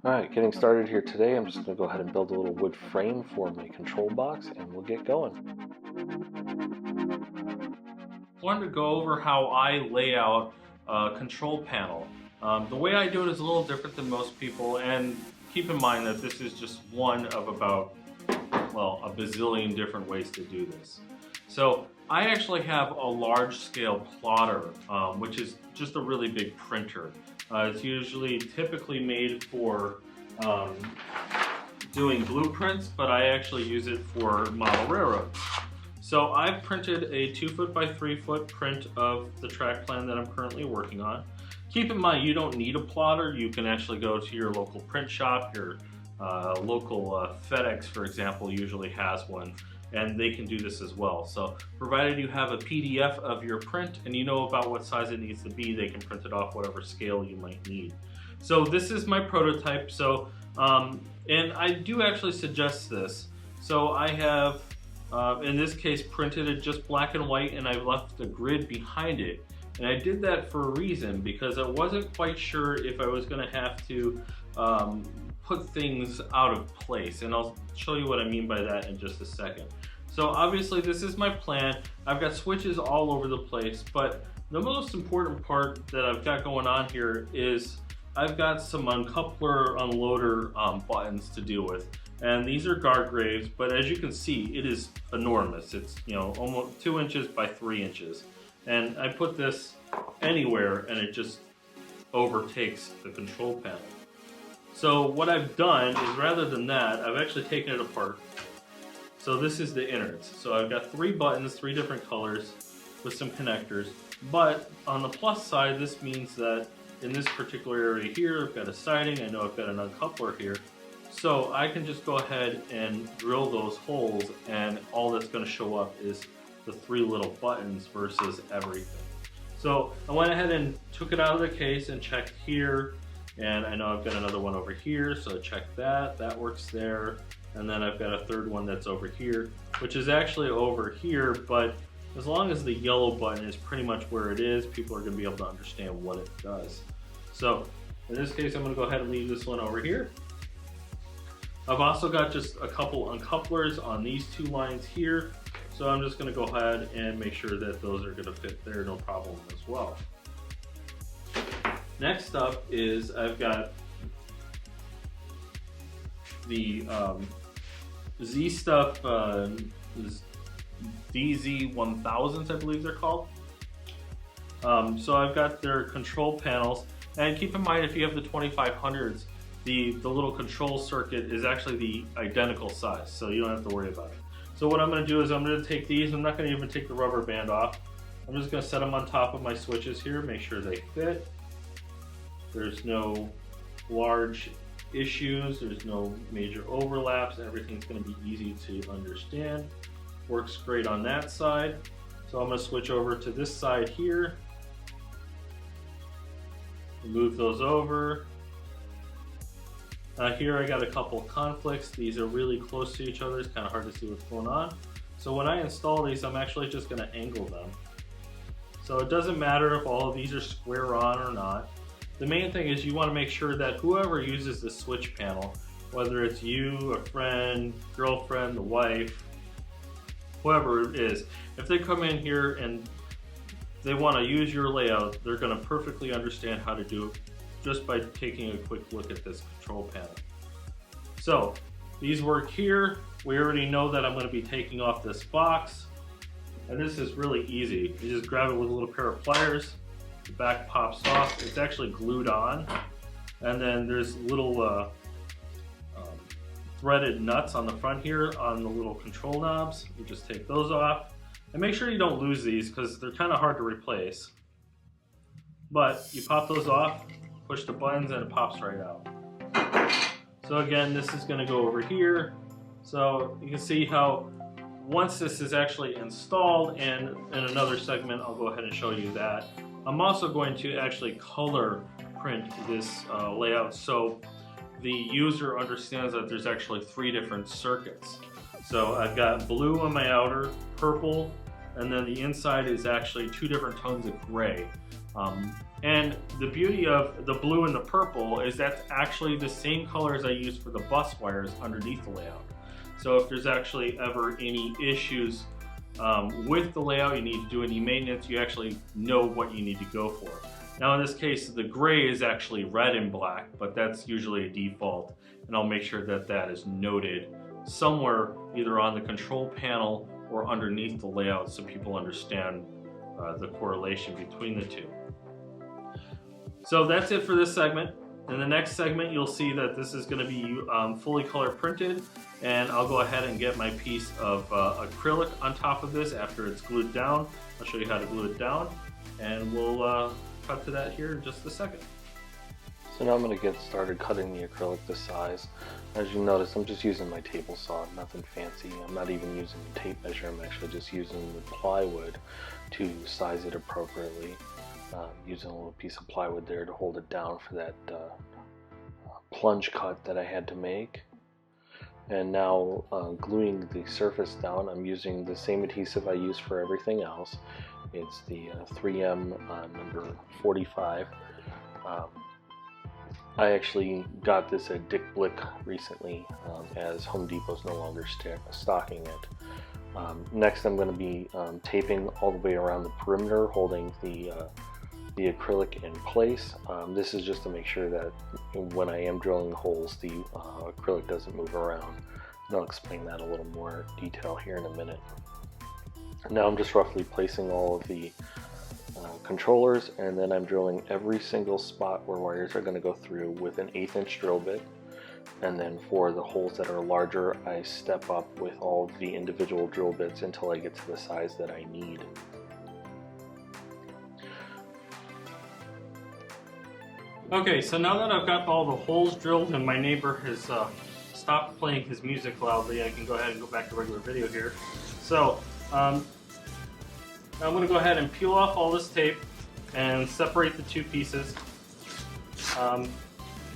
Alright, getting started here today, I'm just going to go ahead and build a little wood frame for my control box and we'll get going. I wanted to go over how I lay out a control panel. The way I do it is a little different than most people, and keep in mind that this is just one of about, well, a bazillion different ways to do this. So I actually have a large scale plotter, which is just a really big printer. It's typically made for doing blueprints, but I actually use it for model railroads. So I've printed a 2 foot by 3 foot print of the track plan that I'm currently working on. Keep in mind, you don't need a plotter. You can actually go to your local print shop. Your local FedEx, for example, usually has one, and they can do this as well. So provided you have a PDF of your print and you know about what size it needs to be, they can print it off whatever scale you might need. So this is my prototype. So and I do actually suggest this. So I have in this case printed it just black and white, and I left the grid behind it. And I did that for a reason, because I wasn't quite sure if I was going to have to put things out of place, and I'll show you what I mean by that in just a second. So obviously this is my plan. I've got switches all over the place, but the most important part that I've got going on here is I've got some uncoupler, unloader buttons to deal with. And these are guard graves, but as you can see, it is enormous. It's, you know, almost 2 inches by 3 inches. And I put this anywhere and it just overtakes the control panel. So what I've done is, rather than that, I've actually taken it apart. So this is the innards. So I've got 3 buttons, 3 different colors with some connectors. But on the plus side, this means that in this particular area here, I've got a siding, I know I've got an uncoupler here. So I can just go ahead and drill those holes, and all that's going to show up is the 3 little buttons versus everything. So I went ahead and took it out of the case and checked here, and I know I've got another one over here, so check that, that works there. And then I've got a third one that's over here, which is actually over here, but as long as the yellow button is pretty much where it is, people are going to be able to understand what it does. So in this case, I'm going to go ahead and leave this one over here. I've also got just a couple uncouplers on these 2 lines here, so I'm just going to go ahead and make sure that those are going to fit there, no problem as well. Next up is I've got the Z Stuff DZ1000s, I believe they're called. So I've got their control panels, and keep in mind, if you have the 2500s, the little control circuit is actually the identical size, so you don't have to worry about it. So what I'm going to do is I'm going to take these. I'm not going to even take the rubber band off. I'm just going to set them on top of my switches here, make sure they fit. There's no large issues, there's no major overlaps, everything's going to be easy to understand. Works great on that side. So I'm going to switch over to this side here. Move those over. Here I got a couple conflicts. These are really close to each other. It's kind of hard to see what's going on. So when I install these, I'm actually just going to angle them. So it doesn't matter if all of these are square on or not. The main thing is you want to make sure that whoever uses the switch panel, whether it's you, a friend, girlfriend, the wife, whoever it is, if they come in here and they want to use your layout, they're going to perfectly understand how to do it just by taking a quick look at this control panel. So these work here. We already know that I'm going to be taking off this box, and this is really easy. You just grab it with a little pair of pliers, the back pops off, it's actually glued on, and then there's little threaded nuts on the front here on the little control knobs. You just take those off, and make sure you don't lose these because they're kind of hard to replace. But you pop those off, push the buttons, and it pops right out. So again, this is going to go over here. So you can see how once this is actually installed, and in another segment I'll go ahead and show you that. I'm also going to actually color print this layout so the user understands that there's actually 3 different circuits. So I've got blue on my outer, purple, and then the inside is actually 2 different tones of gray. And the beauty of the blue and the purple is that's actually the same colors I use for the bus wires underneath the layout. So if there's actually ever any issues with the layout, you need to do any maintenance, you actually know what you need to go for. Now in this case, the gray is actually red and black, but that's usually a default, and I'll make sure that that is noted somewhere either on the control panel or underneath the layout so people understand the correlation between the two. So that's it for this segment. In the next segment, you'll see that this is going to be fully color printed, and I'll go ahead and get my piece of acrylic on top of this after it's glued down. I'll show you how to glue it down, and we'll cut to that here in just a second. So now I'm going to get started cutting the acrylic to size. As you notice, I'm just using my table saw, nothing fancy. I'm not even using the tape measure, I'm actually just using the plywood to size it appropriately. Using a little piece of plywood there to hold it down for that plunge cut that I had to make. And now gluing the surface down, I'm using the same adhesive I use for everything else. It's the 3M number 45. I actually got this at Dick Blick recently, as Home Depot's no longer stocking it. Next I'm going to be taping all the way around the perimeter, holding the acrylic in place. This is just to make sure that when I am drilling holes, the acrylic doesn't move around. And I'll explain that a little more detail here in a minute. Now I'm just roughly placing all of the controllers, and then I'm drilling every single spot where wires are going to go through with an 1/8 inch drill bit. And then for the holes that are larger, I step up with all of the individual drill bits until I get to the size that I need. Okay, so now that I've got all the holes drilled and my neighbor has stopped playing his music loudly, I can go ahead and go back to regular video here. So I'm going to go ahead and peel off all this tape and separate the two pieces.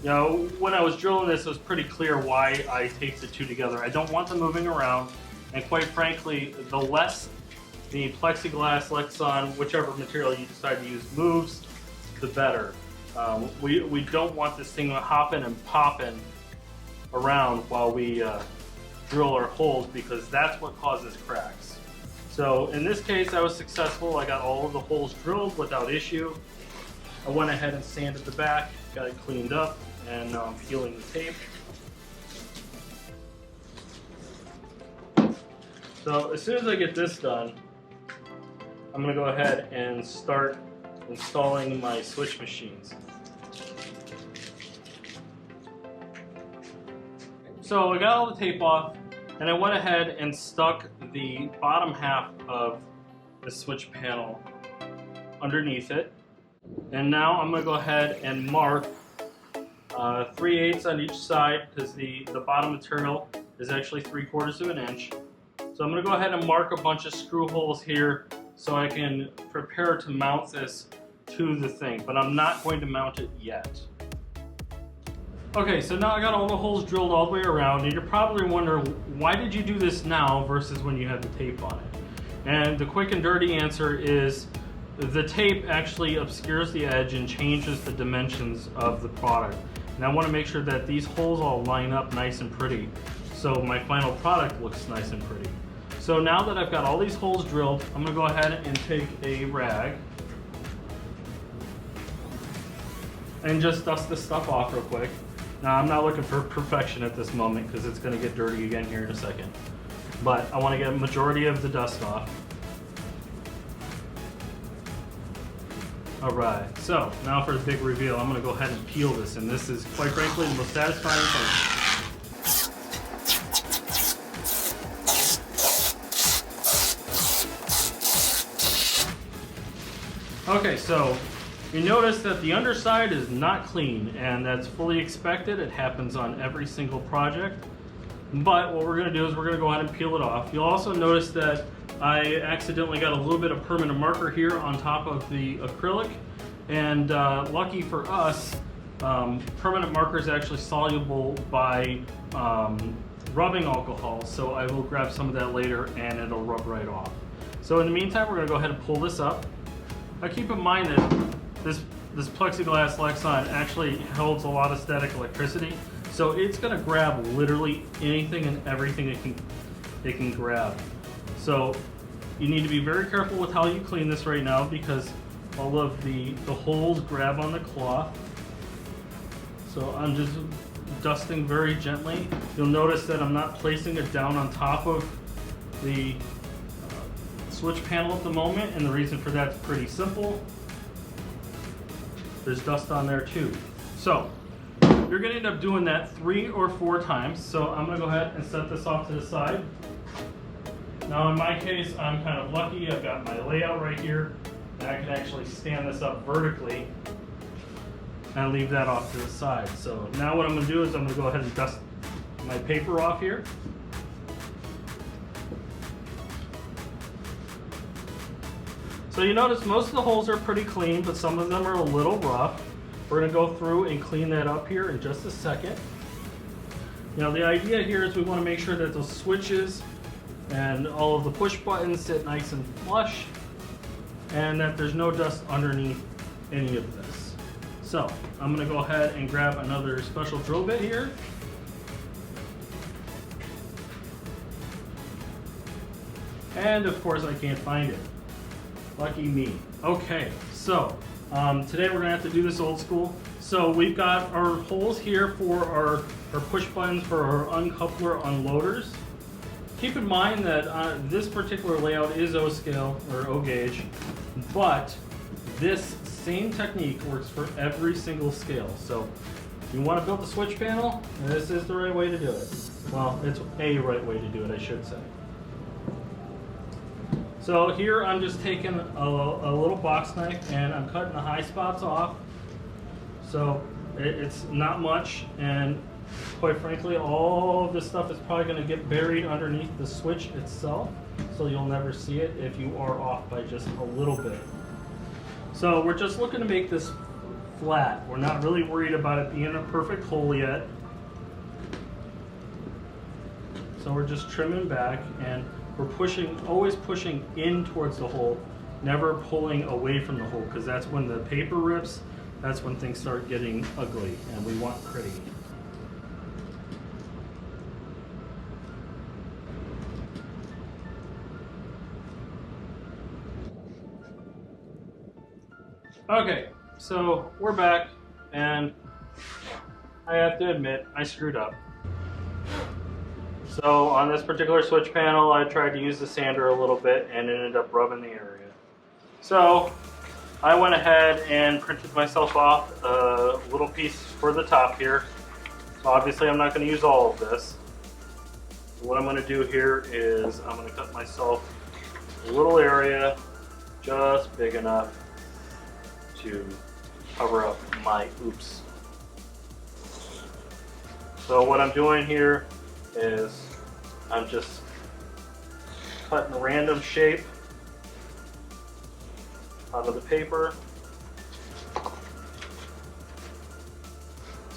You know, when I was drilling this, it was pretty clear why I taped the two together. I don't want them moving around, and quite frankly, the less the plexiglass, Lexan, whichever material you decide to use moves, the better. We don't want this thing hopping and popping around while we drill our holes, because that's what causes cracks. So in this case, I was successful. I got all of the holes drilled without issue. I went ahead and sanded the back, got it cleaned up, and now I'm peeling the tape. So as soon as I get this done, I'm going to go ahead and start installing my switch machines. So I got all the tape off, and I went ahead and stuck the bottom half of the switch panel underneath it. And now I'm going to go ahead and mark 3/8 on each side, because the bottom material is actually 3/4 of an inch. So I'm going to go ahead and mark a bunch of screw holes here so I can prepare to mount this to the thing, but I'm not going to mount it yet. Okay, so now I got all the holes drilled all the way around, and you're probably wondering, why did you do this now versus when you had the tape on it? And the quick and dirty answer is the tape actually obscures the edge and changes the dimensions of the product. And I want to make sure that these holes all line up nice and pretty, so my final product looks nice and pretty. So now that I've got all these holes drilled, I'm going to go ahead and take a rag and just dust this stuff off real quick. Now I'm not looking for perfection at this moment because it's going to get dirty again here in a second. But I want to get a majority of the dust off. Alright, so now for the big reveal, I'm going to go ahead and peel this, and this is quite frankly the most satisfying thing. Okay, so you notice that the underside is not clean, and that's fully expected. It happens on every single project. But what we're going to do is we're going to go ahead and peel it off. You'll also notice that I accidentally got a little bit of permanent marker here on top of the acrylic, and lucky for us, permanent marker is actually soluble by rubbing alcohol, so I will grab some of that later and it'll rub right off. So in the meantime, we're going to go ahead and pull this up. Now keep in mind that this plexiglass Lexan actually holds a lot of static electricity, so it's going to grab literally anything and everything it can grab. So you need to be very careful with how you clean this right now, because all of the holes grab on the cloth. So I'm just dusting very gently. You'll notice that I'm not placing it down on top of the switch panel at the moment, and the reason for that's pretty simple. There's dust on there too. So you're going to end up doing that 3 or 4 times. So I'm going to go ahead and set this off to the side. Now in my case, I'm kind of lucky. I've got my layout right here, and I can actually stand this up vertically and leave that off to the side. So now what I'm going to do is I'm going to go ahead and dust my paper off here. So you notice most of the holes are pretty clean, but some of them are a little rough. We're going to go through and clean that up here in just a second. Now the idea here is we want to make sure that those switches and all of the push buttons sit nice and flush, and that there's no dust underneath any of this. So I'm going to go ahead and grab another special drill bit here. And of course I can't find it. Lucky me. Okay, so today we're going to have to do this old school. So we've got our holes here for our push buttons for our uncoupler unloaders. Keep in mind that this particular layout is O scale or O gauge, but this same technique works for every single scale. So if you want to build the switch panel, this is the right way to do it. Well, it's a right way to do it, I should say. So here I'm just taking a little box knife and I'm cutting the high spots off. So it's not much, and quite frankly all of this stuff is probably going to get buried underneath the switch itself, so you'll never see it if you are off by just a little bit. So we're just looking to make this flat. We're not really worried about it being a perfect hole yet. So we're just trimming back, and we're always pushing in towards the hole, never pulling away from the hole, because that's when the paper rips, that's when things start getting ugly, and we want pretty. Okay, so we're back, and I have to admit, I screwed up. So on this particular switch panel, I tried to use the sander a little bit and ended up rubbing the area. So I went ahead and printed myself off a little piece for the top here. So obviously I'm not going to use all of this. What I'm going to do here is I'm going to cut myself a little area just big enough to cover up my oops. So what I'm doing here is I'm just cutting a random shape out of the paper.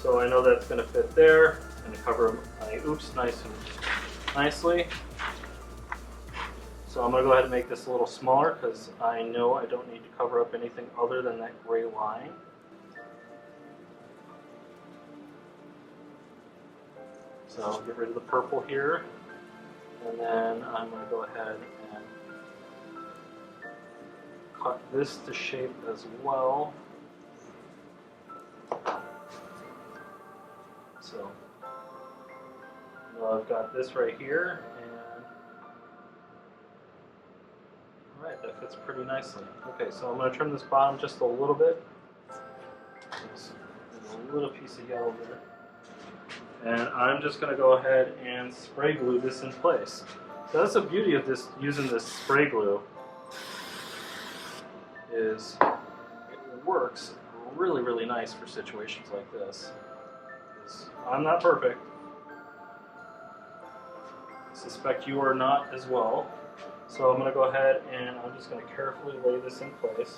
So I know that's going to fit there and cover my oops nicely. So I'm going to go ahead and make this a little smaller because I know I don't need to cover up anything other than that gray line. So I'll get rid of the purple here, and then I'm going to go ahead and cut this to shape as well. So now I've got this right here, and alright, that fits pretty nicely. Okay, so I'm going to trim this bottom just a little bit. There's a little piece of yellow there. And I'm just going to go ahead and spray glue this in place. So that's the beauty of this, using this spray glue, is it works really, really nice for situations like this. I'm not perfect. I suspect you are not as well. So I'm going to go ahead and I'm just going to carefully lay this in place.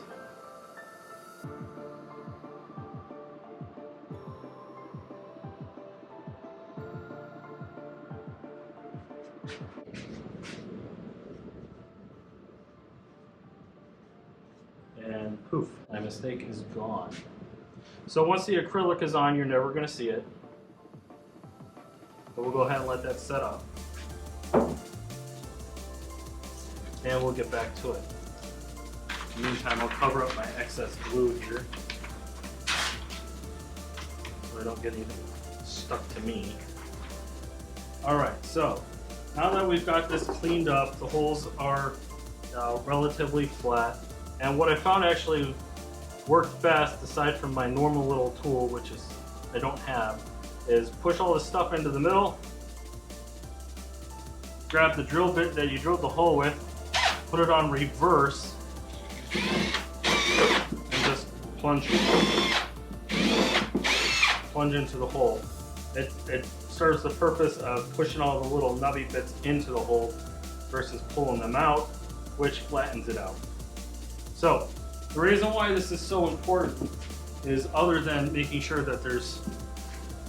And poof, I'm mistake is gone. So once the acrylic is on, you're never going to see it. But we'll go ahead and let that set up. And we'll get back to it. In the meantime, I'll cover up my excess glue here so I don't get anything stuck to me. Alright, so now that we've got this cleaned up, the holes are relatively flat. And what I found actually worked best, aside from my normal little tool, which is I don't have, is push all this stuff into the middle, grab the drill bit that you drilled the hole with, put it on reverse, and just plunge into the hole. It serves the purpose of pushing all the little nubby bits into the hole versus pulling them out, which flattens it out. So the reason why this is so important is, other than making sure that there's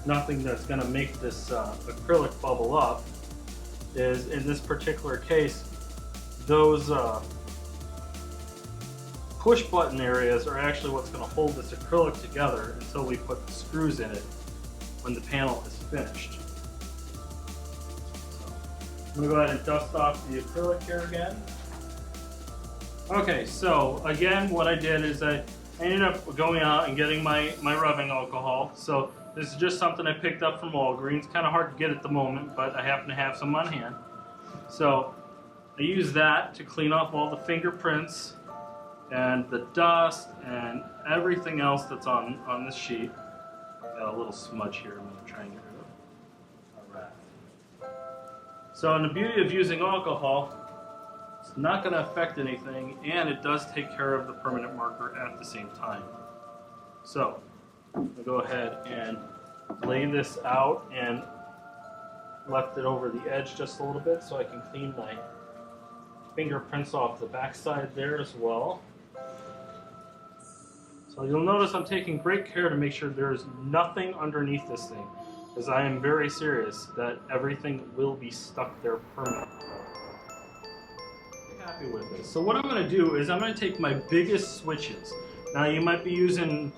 nothing that's going to make this acrylic bubble up, is in this particular case, those push button areas are actually what's going to hold this acrylic together until we put the screws in it when the panel is finished. So I'm going to go ahead and dust off the acrylic here again. Okay, so again, what I did is I ended up going out and getting my rubbing alcohol. So this is just something I picked up from Walgreens. Kind of hard to get at the moment, but I happen to have some on hand. So I use that to clean off all the fingerprints and the dust and everything else that's on this sheet. Got a little smudge here I'm going to try and get rid of. Alright. So, and the beauty of using alcohol, it's not going to affect anything, and it does take care of the permanent marker at the same time. So, I'm going to go ahead and lay this out and left it over the edge just a little bit so I can clean my fingerprints off the backside there as well. So you'll notice I'm taking great care to make sure there's nothing underneath this thing, because I am very serious that everything will be stuck there permanently. I'm happy with this. So what I'm going to do is I'm going to take my biggest switches. Now you might be using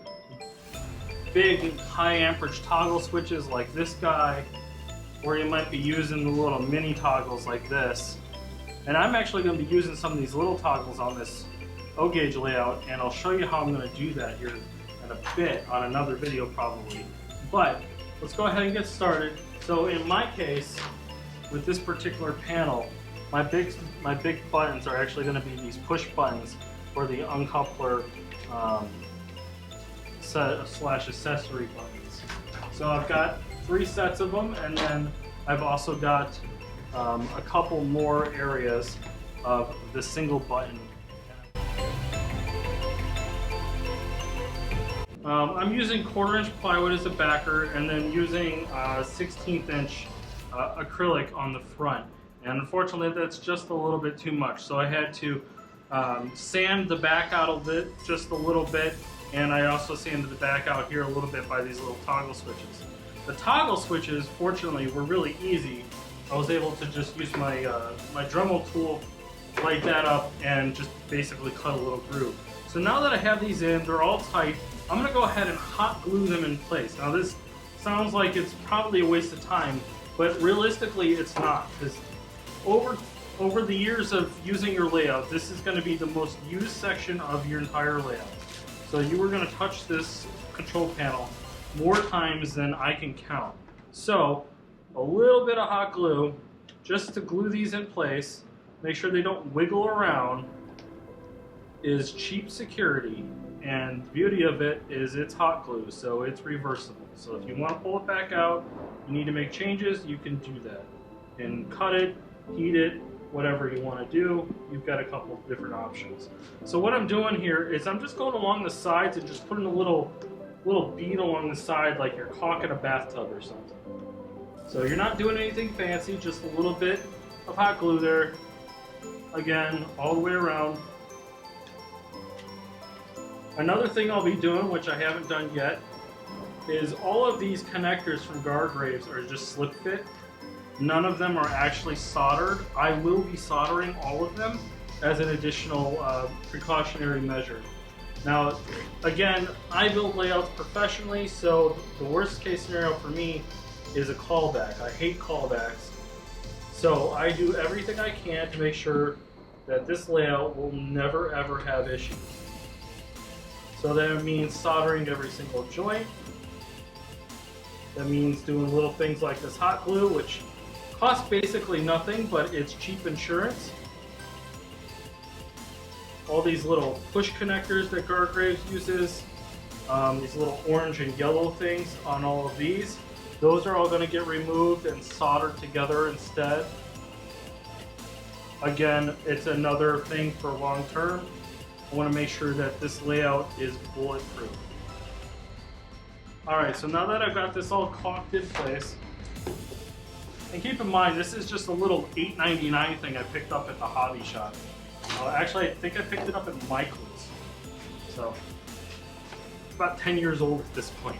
big high amperage toggle switches like this guy, or you might be using the little mini toggles like this. And I'm actually going to be using some of these little toggles on this O-gauge layout, and I'll show you how I'm going to do that here in a bit on another video probably. But let's go ahead and get started. So in my case, with this particular panel, my big buttons are actually going to be these push buttons for the uncoupler slash accessory buttons. So I've got 3 sets of them, and then I've also got a couple more areas of the single button. I'm using 1/4 inch plywood as a backer, and then using 1/16 inch acrylic on the front. And unfortunately that's just a little bit too much, so I had to sand the back out of it just a little bit, and I also sanded the back out here a little bit by these little toggle switches. The toggle switches, fortunately, were really easy. I was able to just use my my Dremel tool, light that up, and just basically cut a little groove. So now that I have these in, they're all tight, I'm going to go ahead and hot glue them in place. Now this sounds like it's probably a waste of time, but realistically it's not, because over the years of using your layout, this is going to be the most used section of your entire layout. So you are going to touch this control panel more times than I can count. So a little bit of hot glue just to glue these in place, make sure they don't wiggle around, is cheap security. And the beauty of it is it's hot glue, so it's reversible. So if you want to pull it back out, you need to make changes, you can do that. And cut it, heat it, whatever you want to do, you've got a couple of different options. So what I'm doing here is I'm just going along the sides and just putting a little bead along the side like you're caulking a bathtub or something. So you're not doing anything fancy, just a little bit of hot glue there. Again, all the way around. Another thing I'll be doing, which I haven't done yet, is all of these connectors from Gargraves are just slip fit. None of them are actually soldered. I will be soldering all of them as an additional precautionary measure. Now, again, I build layouts professionally, so the worst case scenario for me is a callback. I hate callbacks. So I do everything I can to make sure that this layout will never ever have issues. So that means soldering every single joint. That means doing little things like this hot glue, which costs basically nothing, but it's cheap insurance. All these little push connectors that Gargraves uses, these little orange and yellow things on all of these, those are all going to get removed and soldered together instead. Again, it's another thing for long term. I want to make sure that this layout is bulletproof. Alright, so now that I've got this all caulked in place, and keep in mind this is just a little $8.99 thing I picked up at the hobby shop. Actually, I think I picked it up at Michael's. So, about 10 years old at this point.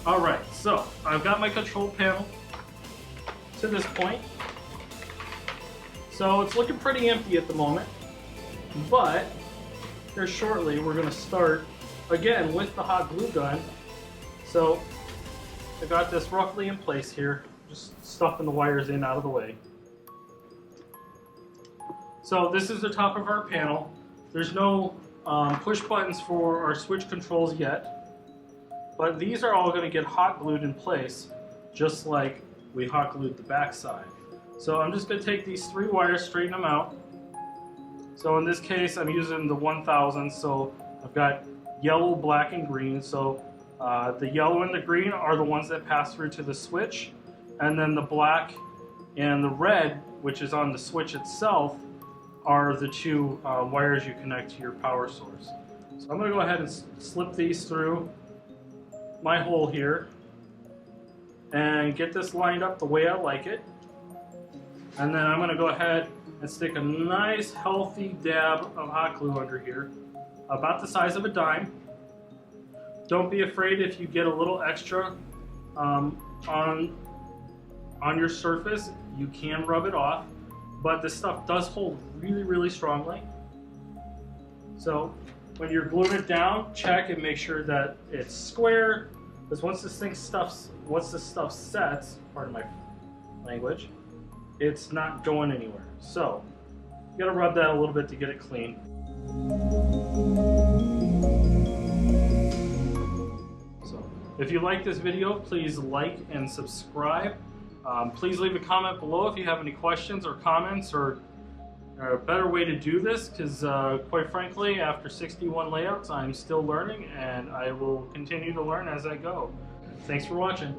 Alright, so I've got my control panel to this point. So it's looking pretty empty at the moment. But, here shortly we're going to start again with the hot glue gun. So, I got this roughly in place here. Just stuffing the wires in out of the way. So this is the top of our panel. There's no push buttons for our switch controls yet, but these are all going to get hot glued in place, just like we hot glued the back side. So I'm just going to take these 3 wires, straighten them out. So in this case, I'm using the 1000. So I've got yellow, black, and green. So the yellow and the green are the ones that pass through to the switch, and then the black and the red, which is on the switch itself, are the 2 wires you connect to your power source. So I'm going to go ahead and slip these through my hole here and get this lined up the way I like it. And then I'm going to go ahead and stick a nice healthy dab of hot glue under here, about the size of a dime. Don't be afraid if you get a little extra on your surface, you can rub it off. But this stuff does hold really, really strongly. So when you're gluing it down, check and make sure that it's square. Because once this stuff sets, pardon my language, it's not going anywhere. So you gotta rub that a little bit to get it clean. So if you like this video, please like and subscribe. Please leave a comment below if you have any questions or comments or a better way to do this, because quite frankly, after 61 layouts, I'm still learning and I will continue to learn as I go. Thanks for watching.